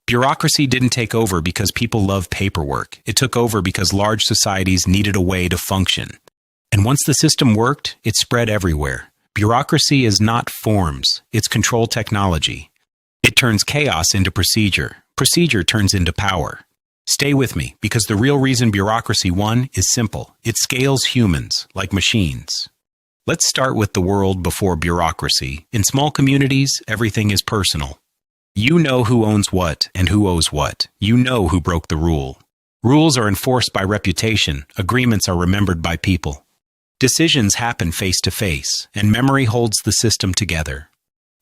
Bureaucracy didn't take over because people love paperwork. It took over because large societies needed a way to function. And once the system worked, it spread everywhere. Bureaucracy is not forms, it's control technology. It turns chaos into procedure. Procedure turns into power. Stay with me, because the real reason bureaucracy won is simple. It scales humans, like machines. Let's start with the world before bureaucracy. In small communities, everything is personal. You know who owns what and who owes what. You know who broke the rule. Rules are enforced by reputation. Agreements are remembered by people. Decisions happen face to face, and memory holds the system together.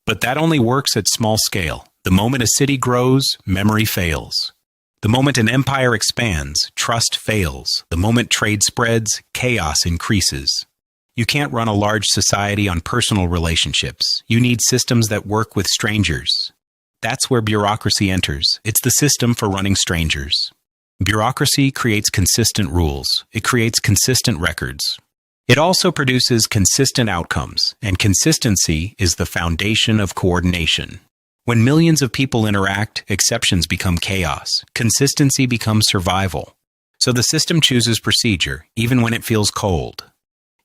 But that only works at small scale. The moment a city grows, memory fails. The moment an empire expands, trust fails. The moment trade spreads, chaos increases. You can't run a large society on personal relationships. You need systems that work with strangers. That's where bureaucracy enters. It's the system for running strangers. Bureaucracy creates consistent rules. It creates consistent records. It also produces consistent outcomes, and consistency is the foundation of coordination. When millions of people interact, exceptions become chaos. Consistency becomes survival. So the system chooses procedure, even when it feels cold.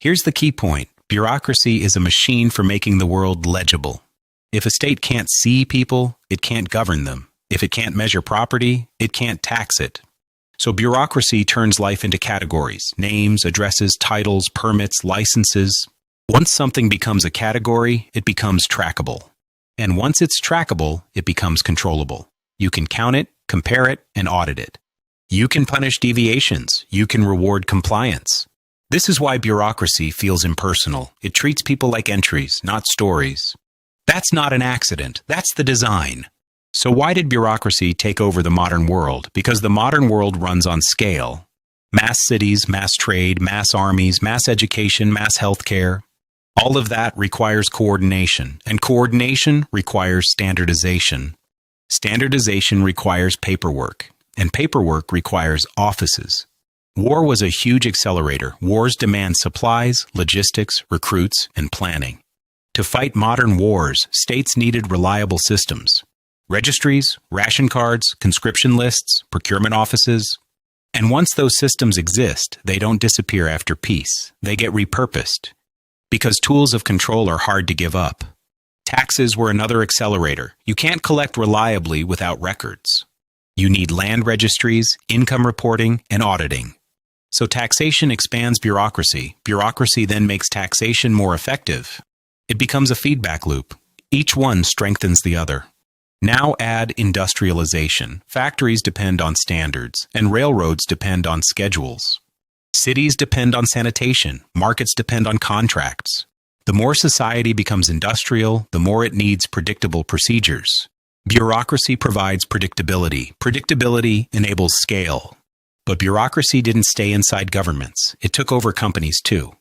Here's the key point. Bureaucracy is a machine for making the world legible. If a state can't see people, it can't govern them. If it can't measure property, it can't tax it. So bureaucracy turns life into categories: names, addresses, titles, permits, licenses. Once something becomes a category, it becomes trackable. And once it's trackable, it becomes controllable. You can count it, compare it, and audit it. You can punish deviations. You can reward compliance. This is why bureaucracy feels impersonal. It treats people like entries, not stories. That's not an accident. That's the design. So why did bureaucracy take over the modern world? Because the modern world runs on scale. Mass cities, mass trade, mass armies, mass education, mass healthcare. All of that requires coordination, and coordination requires standardization. Standardization requires paperwork, and paperwork requires offices. War was a huge accelerator. Wars demand supplies, logistics, recruits, and planning. To fight modern wars, states needed reliable systems. Registries, ration cards, conscription lists, procurement offices. And once those systems exist, they don't disappear after peace. They get repurposed. Because tools of control are hard to give up. Taxes were another accelerator. You can't collect reliably without records. You need land registries, income reporting, and auditing. So taxation expands bureaucracy. Bureaucracy then makes taxation more effective. It becomes a feedback loop. Each one strengthens the other. Now add industrialization. Factories depend on standards, and railroads depend on schedules. Cities depend on sanitation. Markets depend on contracts. The more society becomes industrial, the more it needs predictable procedures. Bureaucracy provides predictability. Predictability enables scale. But bureaucracy didn't stay inside governments. It took over companies too.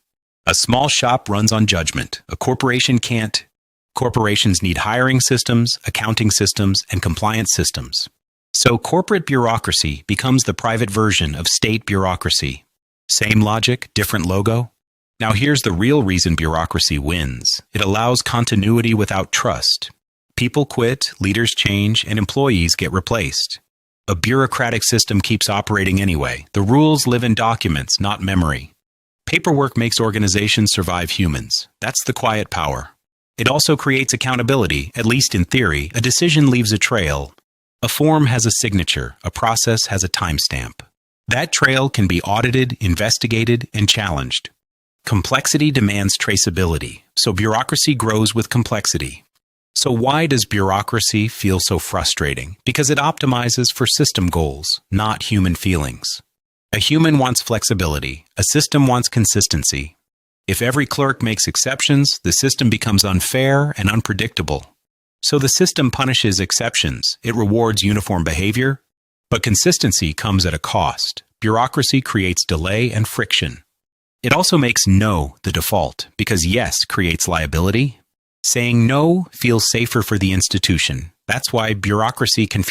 A small shop runs on judgment. A corporation can't. Corporations need hiring systems, accounting systems, and compliance systems. So corporate bureaucracy becomes the private version of state bureaucracy. Same logic, different logo. Now here's the real reason bureaucracy wins. It allows continuity without trust. People quit, leaders change, and employees get replaced. A bureaucratic system keeps operating anyway. The rules live in documents, not memory. Paperwork makes organizations survive humans. That's the quiet power. It also creates accountability, at least in theory. A decision leaves a trail. A form has a signature. A process has a timestamp. That trail can be audited, investigated, and challenged. Complexity demands traceability, so bureaucracy grows with complexity. So why does bureaucracy feel so frustrating? Because it optimizes for system goals, not human feelings. A human wants flexibility. A system wants consistency. If every clerk makes exceptions, the system becomes unfair and unpredictable. So the system punishes exceptions. It rewards uniform behavior. But consistency comes at a cost. Bureaucracy creates delay and friction. It also makes no the default, because yes creates liability. Saying no feels safer for the institution. That's why bureaucracy can feel